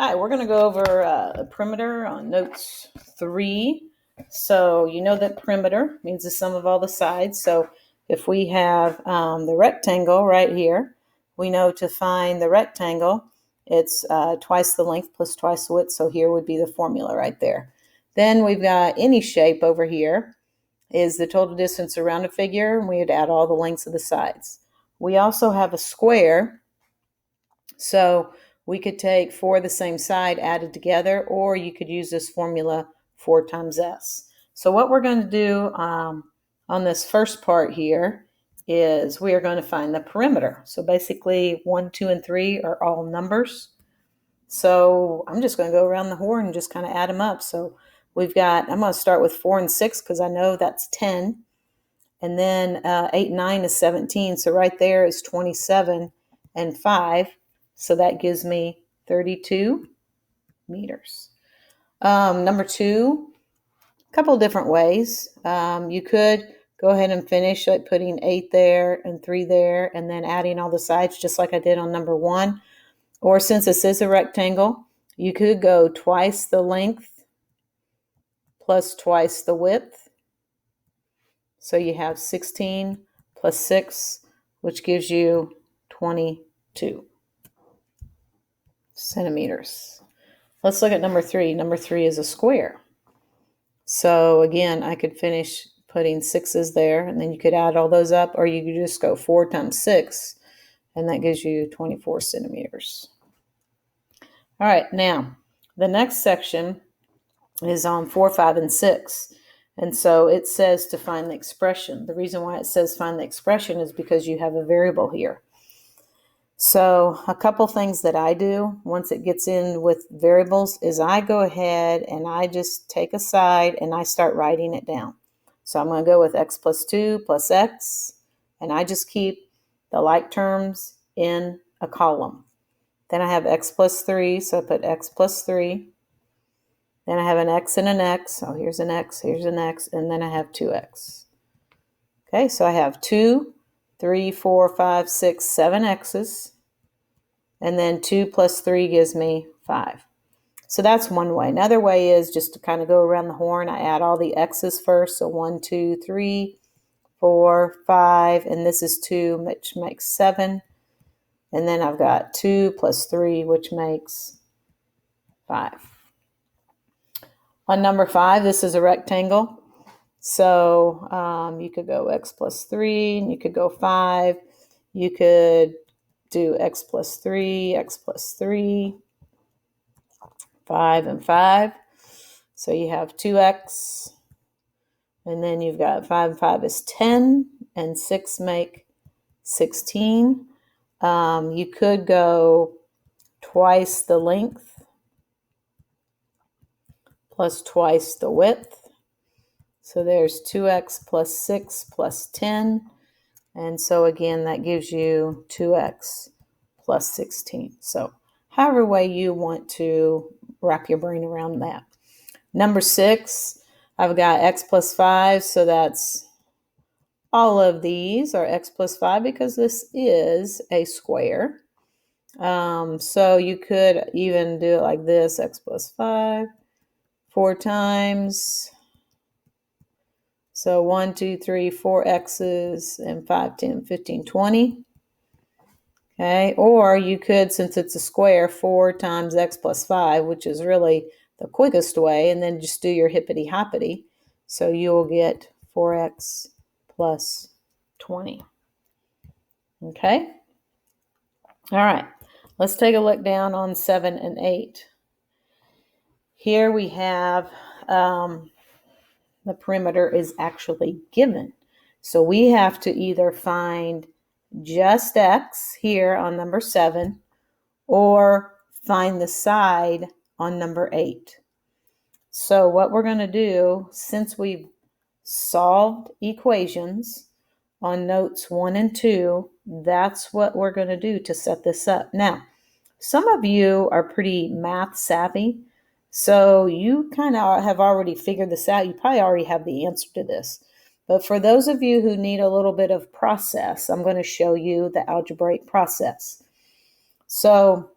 Hi, we're going to go over a perimeter on notes 3. So you know that perimeter means the sum of all the sides. So if we have the rectangle right here, we know to find the rectangle, it's twice the length plus twice the width. So here would be the formula right there. Then we've got any shape over here is the total distance around a figure, and we would add all the lengths of the sides. We also have a square. So we could take 4 the same side added together, or you could use this formula 4 times s. So what we're going to do on this first part here is we are going to find the perimeter. So basically 1, 2, and 3 are all numbers. So I'm just going to go around the horn and just kind of add them up. So we've got, I'm going to start with 4 and 6 because I know that's 10. And then 8 and 9 is 17. So right there is 27 and 5. So that gives me 32 meters. Number 2, a couple of different ways. You could go ahead and finish like putting 8 there and 3 there and then adding all the sides just like I did on number 1. Or since this is a rectangle, you could go twice the length plus twice the width. So you have 16 plus 6, which gives you 22 centimeters. Let's look at number 3. Number 3 is a square. So again, I could finish putting 6's there, and then you could add all those up, or you could just go 4 times 6, and that gives you 24 centimeters. All right, now the next section is on 4, 5, and 6. And so it says to find the expression. The reason why it says find the expression is because you have a variable here. So a couple things that I do once it gets in with variables is I go ahead and I just take a side and I start writing it down. So I'm going to go with x plus 2 plus x, and I just keep the like terms in a column. Then I have x plus 3, so I put x plus 3. Then I have an x and an x. So here's an x, and then I have 2x. Okay, so I have 2, 3, 4, 5, 6, 7 x's. And then 2 plus 3 gives me 5. So that's one way. Another way is just to kind of go around the horn. I add all the x's first. So 1, 2, 3, 4, 5, and this is 2, which makes 7. And then I've got 2 plus 3, which makes 5. On number 5, this is a rectangle. So you could go x plus 3, and you could go 5. You could do x plus 3, 5, and 5. So you have 2x, and then you've got 5 and 5 is 10, and 6 make 16. You could go twice the length plus twice the width. So there's 2x plus 6 plus 10. And so again, that gives you 2x plus 16. So however way you want to wrap your brain around that. Number 6, I've got x plus 5. So that's all of these are x plus 5 because this is a square. So you could even do it like this, x plus 5, 4 times. So 1, 2, 3, 4 x's, and 5, 10, 15, 20. Okay, or you could, since it's a square, 4 times x plus 5, which is really the quickest way, and then just do your hippity-hoppity. So you'll get 4x plus 20. Okay? All right, let's take a look down on 7 and 8. Here we have the perimeter is actually given. So we have to either find just x here on number 7 or find the side on number 8. So what we're going to do, since we've solved equations on notes 1 and 2, that's what we're going to do to set this up. Now, some of you are pretty math savvy, so you kind of have already figured this out. You probably already have the answer to this. But for those of you who need a little bit of process, I'm going to show you the algebraic process. So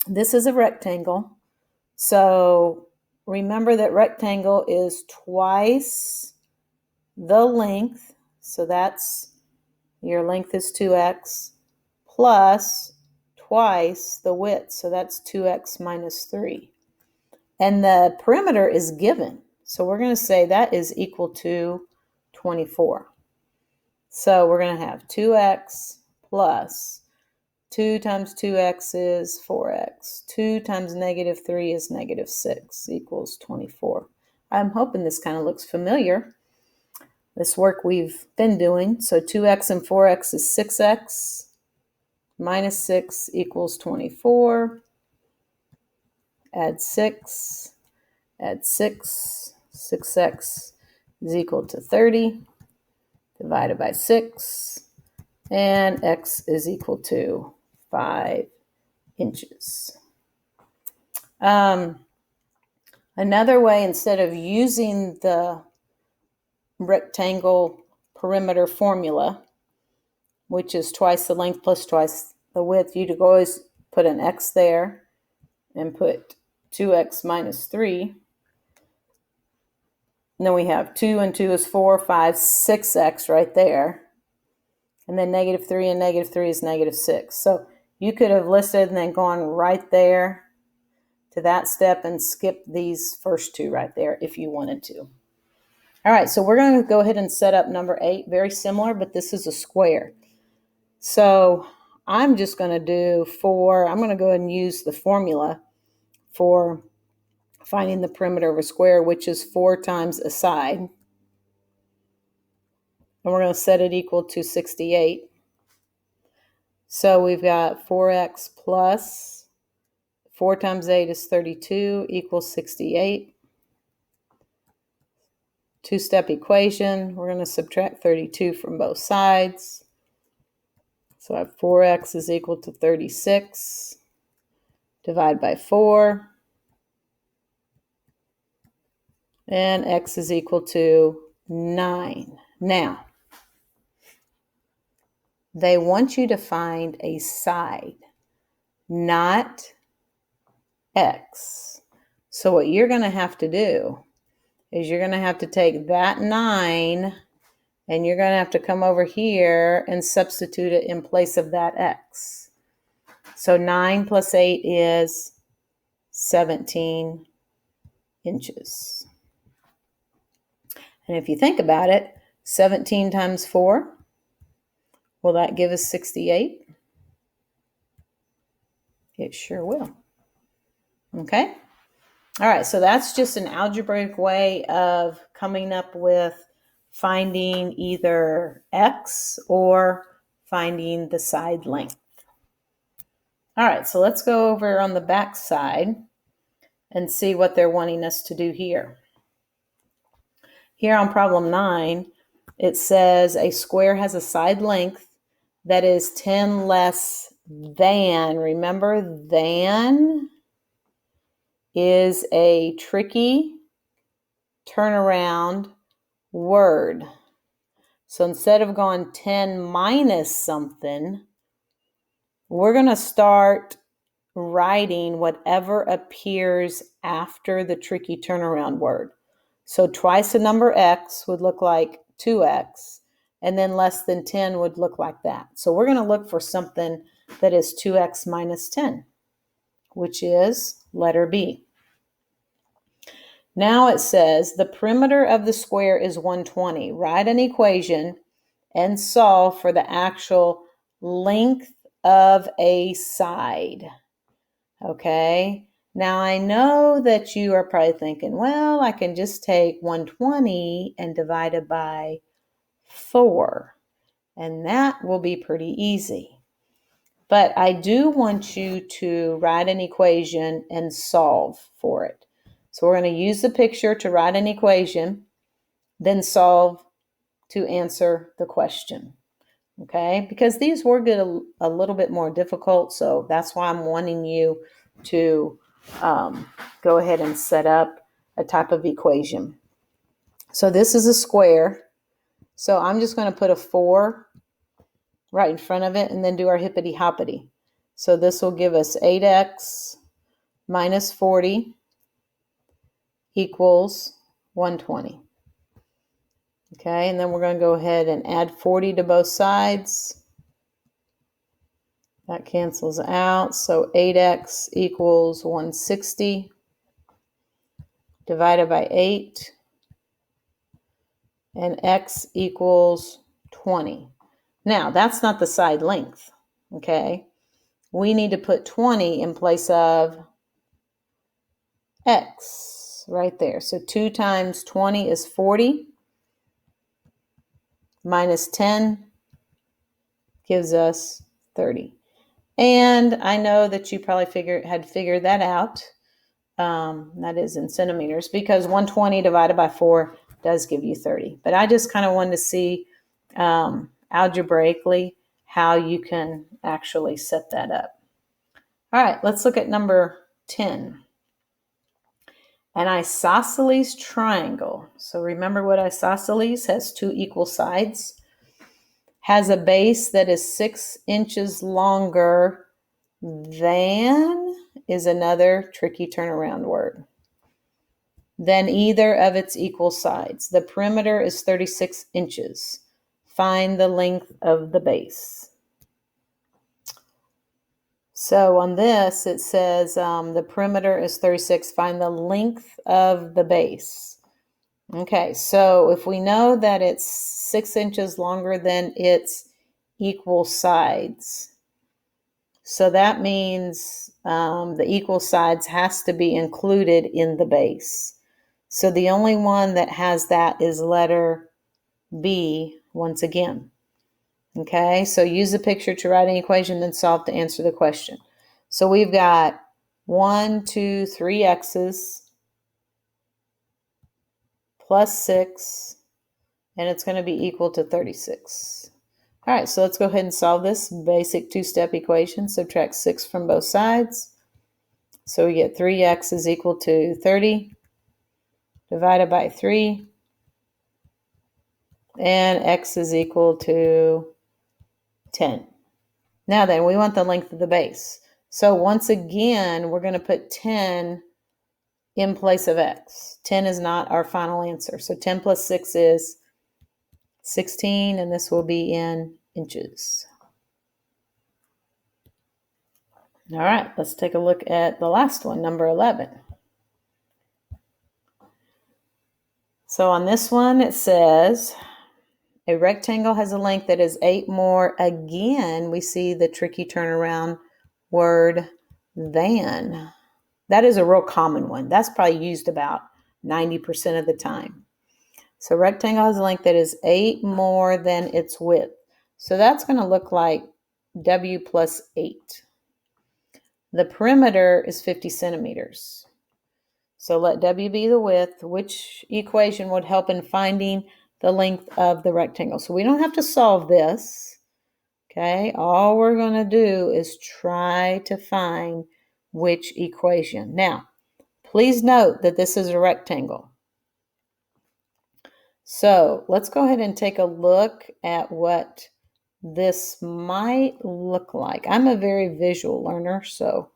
This is a rectangle. So remember that rectangle is twice the length. So that's, your length is 2x plus twice the width. So that's 2x minus 3. And the perimeter is given. So we're going to say that is equal to 24. So we're going to have 2x plus 2 times 2x is 4x. 2 times negative 3 is negative 6 equals 24. I'm hoping this kind of looks familiar, this work we've been doing. So 2x and 4x is 6x minus 6 equals 24. Add 6. Add 6. 6x is equal to 30 divided by 6. And x is equal to 5 inches. Another way, instead of using the rectangle perimeter formula, which is twice the length plus twice the width, you could always put an x there and put 2x minus 3. And then we have 2 and 2 is 4, 5, 6x right there. And then negative 3 and negative 3 is negative 6. So you could have listed and then gone right there to that step and skip these first two right there if you wanted to. All right, so we're going to go ahead and set up number 8. Very similar, but this is a square. So I'm just going to do 4. I'm going to go ahead and use the formula for finding the perimeter of a square, which is 4 times a side. And we're going to set it equal to 68. So we've got 4x plus 4 times 8 is 32 equals 68. Two-step equation. We're going to subtract 32 from both sides. So I have 4x is equal to 36. Divide by 4. And x is equal to 9. Now, they want you to find a side, not x. So what you're going to have to do is you're going to have to take that 9 and you're going to have to come over here and substitute it in place of that x. So 9 plus 8 is 17 inches. And if you think about it, 17 times 4, will that give us 68? It sure will. Okay? All right, so that's just an algebraic way of coming up with finding either x or finding the side length. All right, so let's go over on the back side and see what they're wanting us to do here. Here on problem 9, it says a square has a side length that is 10 less than. Remember, than is a tricky turnaround word. So instead of going 10 minus something, we're going to start writing whatever appears after the tricky turnaround word. So twice the number x would look like 2x, and then less than 10 would look like that. So we're going to look for something that is 2x minus 10, which is letter B. Now it says the perimeter of the square is 120. Write an equation and solve for the actual length of a side. Okay, now I know that you are probably thinking, well, I can just take 120 and divide it by 4, and that will be pretty easy. But I do want you to write an equation and solve for it. So we're going to use the picture to write an equation, then solve to answer the question. Okay, because these were get a little bit more difficult, so that's why I'm wanting you to go ahead and set up a type of equation. So this is a square, so I'm just going to put a 4 right in front of it and then do our hippity hoppity. So this will give us 8x minus 40 equals 120. Okay, and then we're going to go ahead and add 40 to both sides. That cancels out. So 8x equals 160 divided by 8. And x equals 20. Now, that's not the side length, okay? We need to put 20 in place of x right there. So 2 times 20 is 40. Minus 10 gives us 30. And I know that you probably had figured that out. That is in centimeters, because 120 divided by 4 does give you 30. But I just kind of wanted to see algebraically how you can actually set that up. All right, let's look at number 10. An isosceles triangle. So remember what isosceles has: 2 equal sides, has a base that is 6 inches longer than is another tricky turnaround word. Than either of its equal sides. The perimeter is 36 inches. Find the length of the base. So on this, it says the perimeter is 36. Find the length of the base. Okay, so if we know that it's 6 inches longer than its equal sides, so that means the equal sides has to be included in the base. So the only one that has that is letter B once again. Okay, so use the picture to write an equation, then solve to answer the question. So we've got 1, 2, 3 x's plus 6, and it's going to be equal to 36. All right, so let's go ahead and solve this basic two-step equation. Subtract 6 from both sides. So we get 3x is equal to 30 divided by 3. And x is equal to 10. Now then, we want the length of the base. So once again, we're going to put 10 in place of x. 10 is not our final answer. So 10 plus 6 is 16, and this will be in inches. All right, let's take a look at the last one, number 11. So on this one, it says a rectangle has a length that is 8 more. Again, we see the tricky turnaround word than. That is a real common one. That's probably used about 90% of the time. So rectangle has a length that is 8 more than its width. So that's going to look like W plus 8. The perimeter is 50 centimeters. So let W be the width. Which equation would help in finding the length of the rectangle? So we don't have to solve this. Okay, all we're going to do is try to find which equation. Now, please note that this is a rectangle. So let's go ahead and take a look at what this might look like. I'm a very visual learner, so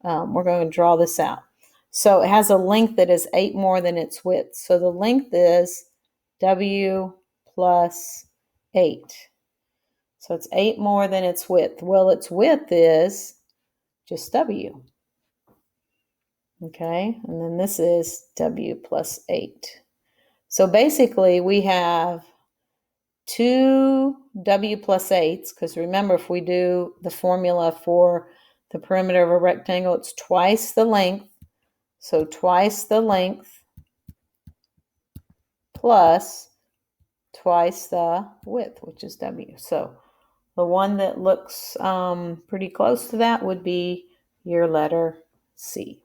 we're going to draw this out. So it has a length that is 8 more than its width. So the length is W plus 8. So it's 8 more than its width. Well, its width is just W. Okay, and then this is W plus 8. So basically we have 2 W plus 8s, because remember, if we do the formula for the perimeter of a rectangle, it's twice the length. So twice the length plus twice the width, which is W. So the one that looks pretty close to that would be your letter C.